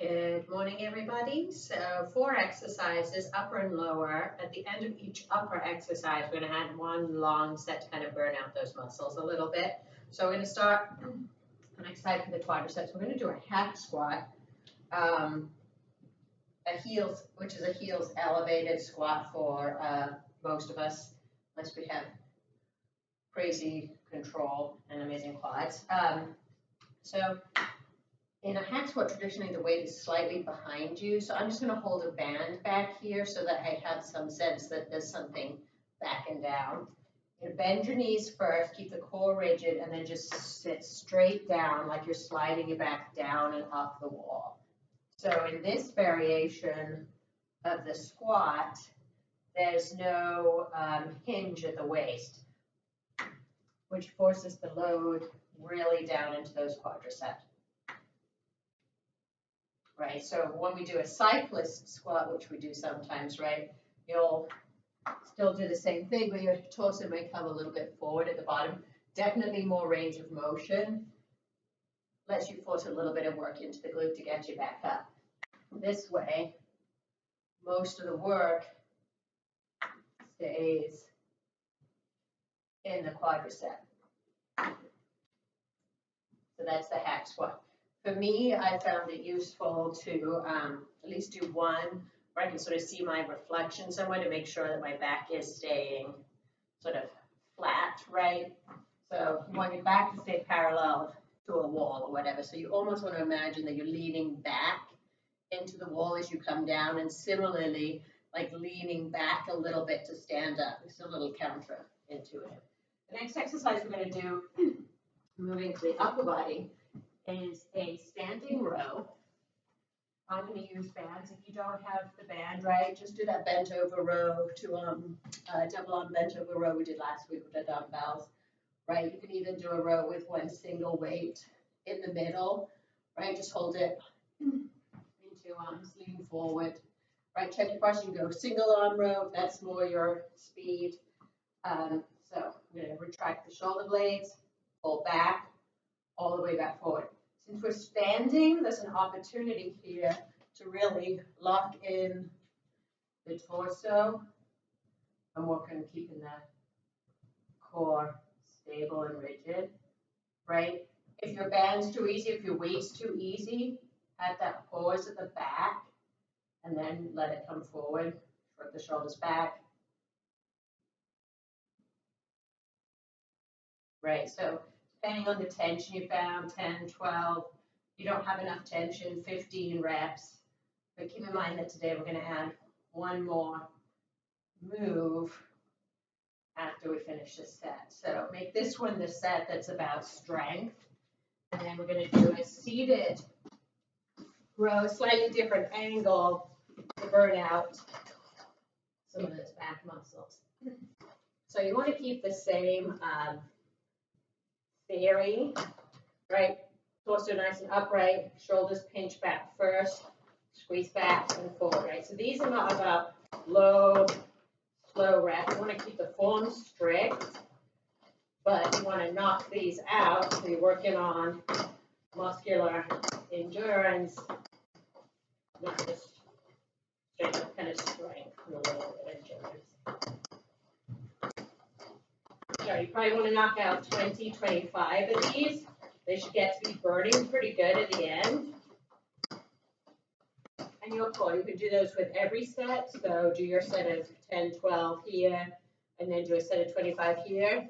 Good morning, everybody. So 4 exercises, upper and lower. At the end of each upper exercise, we're going to add one long set to kind of burn out those muscles a little bit. So we're going to start on exercise for the quadriceps. We're going to do a hack squat, a heels, which is a heels elevated squat for most of us, unless we have crazy control and amazing quads. So in a hack squat, traditionally the weight is slightly behind you, so I'm just going to hold a band back here so that I have some sense that there's something back and down. You bend your knees first, keep the core rigid, and then just sit straight down like you're sliding your back down and up the wall. So in this variation of the squat, there's no hinge at the waist, which forces the load really down into those quadriceps. Right, so when we do a cyclist squat, which we do sometimes, right, you'll still do the same thing, but your torso may come a little bit forward at the bottom. Definitely more range of motion. Lets you force a little bit of work into the glute to get you back up. This way, most of the work stays in the quadricep. So that's the hack squat. For me, I found it useful to at least do one where I can sort of see my reflection somewhere to make sure that my back is staying sort of flat, right? So you want your back to stay parallel to a wall or whatever. So you almost want to imagine that you're leaning back into the wall as you come down, and similarly, like leaning back a little bit to stand up. It's a little counterintuitive. The next exercise we're going to do, moving to the upper body, is a standing row. I'm going to use bands. If you don't have the band, right, just do that bent over row to double arm bent over row we did last week with the dumbbells, right? You can even do a row with one single weight in the middle, right? Just hold it in two arms, lean forward, right? Check your posture. You can go single arm row if that's more your speed. So I'm going to retract the shoulder blades, pull back, all the way back forward. Since we're standing, there's an opportunity here to really lock in the torso and work on keeping the core stable and rigid, right? If your band's too easy, if your weight's too easy, have that pause at the back and then let it come forward, shrug the shoulders back. Right, so depending on the tension you found, 10, 12, you don't have enough tension, 15 reps. But keep in mind that today we're going to add one more move after we finish this set. So make this one the set that's about strength. And then we're going to do a seated row, slightly different angle to burn out some of those back muscles. So you want to keep the same theory, right? Torso nice and upright, shoulders pinch back first, squeeze back and forward, right? So these are not about low, slow reps. You want to keep the form strict, but you want to knock these out so you're working on muscular endurance, not just strength, kind of strength and a little bit of endurance. So you probably want to knock out 20, 25 of these. They should get to be burning pretty good at the end. And you'll pull. You can do those with every set. So do your set of 10, 12 here, and then do a set of 25 here.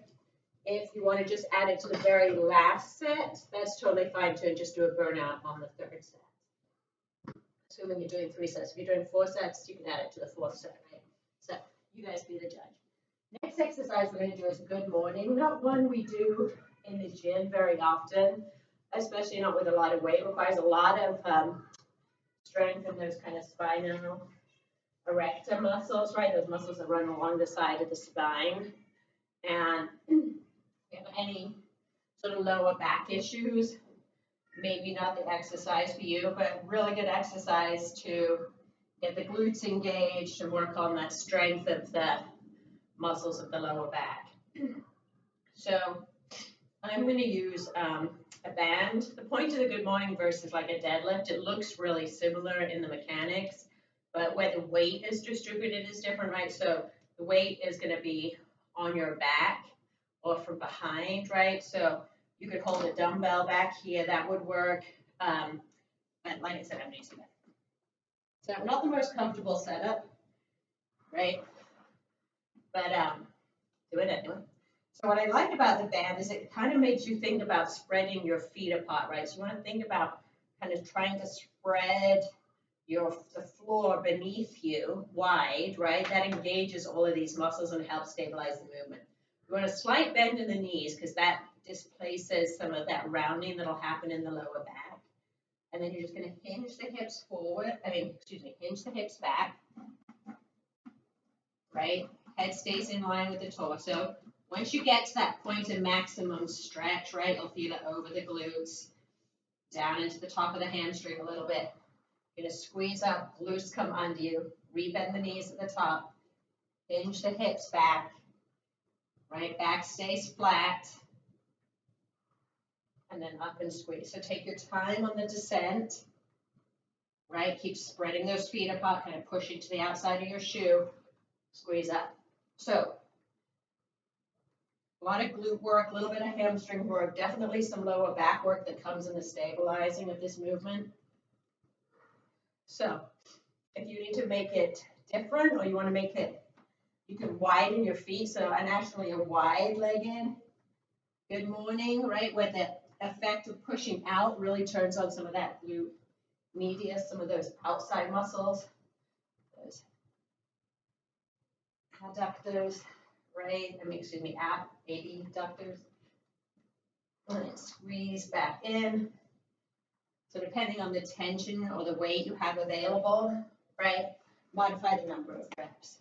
If you want to just add it to the very last set, that's totally fine too, and just do a burnout on the third set. Assuming you're doing 3 sets. If you're doing 4 sets, you can add it to the 4th set, right? So you guys be the judge. Next exercise we're going to do is good morning. Not one we do in the gym very often, especially not with a lot of weight. It requires a lot of strength in those kind of spinal erector muscles, right? Those muscles that run along the side of the spine. And if you have any sort of lower back issues, maybe not the exercise for you, but really good exercise to get the glutes engaged and work on that strength of the muscles of the lower back. So I'm going to use a band. The point of the good morning versus like a deadlift, it looks really similar in the mechanics, but where the weight is distributed is different, right? So the weight is going to be on your back or from behind, right? So you could hold a dumbbell back here, that would work. But like I said, I'm using that. So not the most comfortable setup, right? But doing it anyway. So what I like about the band is it kind of makes you think about spreading your feet apart, right? So you want to think about kind of trying to spread the floor beneath you wide, right? That engages all of these muscles and helps stabilize the movement. You want a slight bend in the knees because that displaces some of that rounding that'll happen in the lower back. And then you're just going to hinge the hips forward. Hinge the hips back, right? Head stays in line with the torso. Once you get to that point of maximum stretch, right, you'll feel it over the glutes, down into the top of the hamstring a little bit. You're going to squeeze up, glutes come under you, rebend the knees at the top, hinge the hips back, right, back stays flat, and then up and squeeze. So take your time on the descent, right, keep spreading those feet apart, kind of pushing to the outside of your shoe, squeeze up. So a lot of glute work, a little bit of hamstring work, definitely some lower back work that comes in the stabilizing of this movement. So if you need to make it different or you want to make it, you can widen your feet. So and actually a wide legged good morning, right, where the effect of pushing out really turns on some of that glute medius, some of those outside muscles, those adductors, right? Abductors. And then squeeze back in. So depending on the tension or the weight you have available, right, modify the number of reps.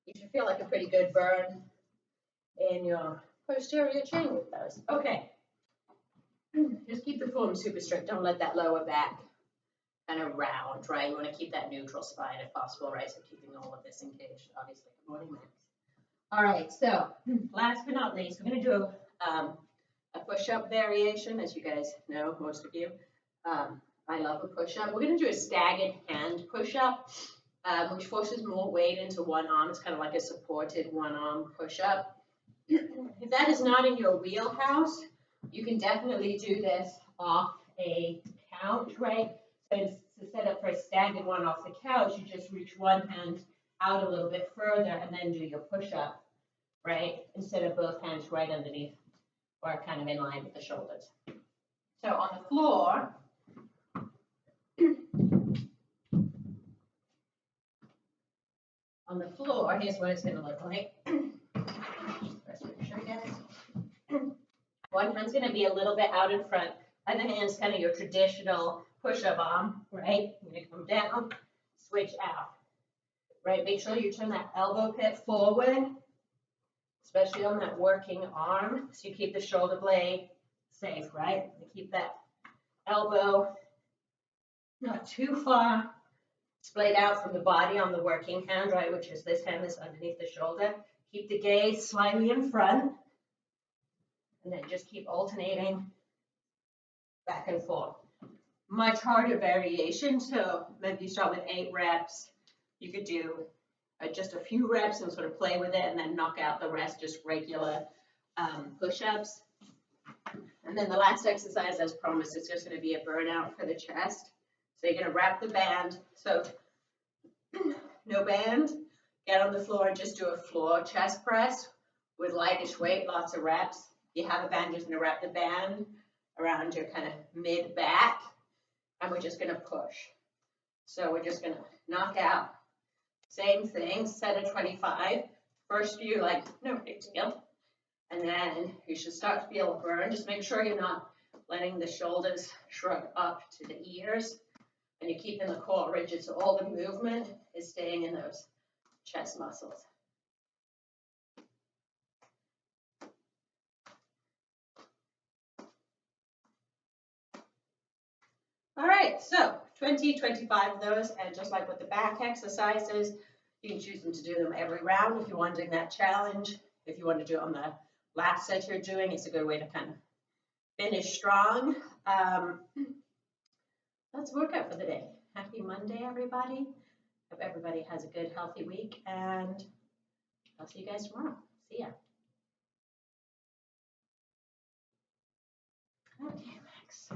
You should feel like a pretty good burn in your posterior chain with those. Okay. Just keep the form super strict. Don't let that lower back kind of round, right? You want to keep that neutral spine if possible, right? So keeping all of this engaged, obviously. Good morning, Max. All right, so last but not least, we're going to do a push-up variation, as you guys know, most of you. I love a push-up. We're going to do a staggered hand push-up, which forces more weight into one arm. It's kind of like a supported one-arm push-up. If that is not in your wheelhouse, you can definitely do this off a couch, right? So to set up for a staggered one off the couch, you just reach one hand out a little bit further and then do your push-up, right? Instead of both hands right underneath or kind of in line with the shoulders. So on the floor, here's what it's going to look like. One hand's going to be a little bit out in front. Other hand's kind of your traditional push-up arm, right? You're going to come down, switch out, right? Make sure you turn that elbow pit forward, especially on that working arm, so you keep the shoulder blade safe, right? You keep that elbow not too far splayed out from the body on the working hand, right, which is this hand that's underneath the shoulder. Keep the gaze slightly in front, and then just keep alternating back and forth. Much harder variation, so maybe you start with 8 reps. You could do just a few reps and sort of play with it and then knock out the rest, just regular push-ups. And then the last exercise, as promised, is just going to be a burnout for the chest. So you're going to wrap the band. So no band, get on the floor and just do a floor chest press with lightish weight, lots of reps. If you have a band, you're just going to wrap the band around your kind of mid-back, and we're just going to push. So we're just going to knock out. Same thing, set of 25. First few, like, no big deal. And then you should start to feel a burn. Just make sure you're not letting the shoulders shrug up to the ears. And you're keeping the core rigid, so all the movement is staying in those chest muscles. All right, so 20, 25 of those, and just like with the back exercises, you can choose them to do them every round if you're wanting that challenge. If you want to do it on the last set you're doing, it's a good way to kind of finish strong. That's workout for the day. Happy Monday, everybody. Hope everybody has a good, healthy week, and I'll see you guys tomorrow. See ya. Okay, Max.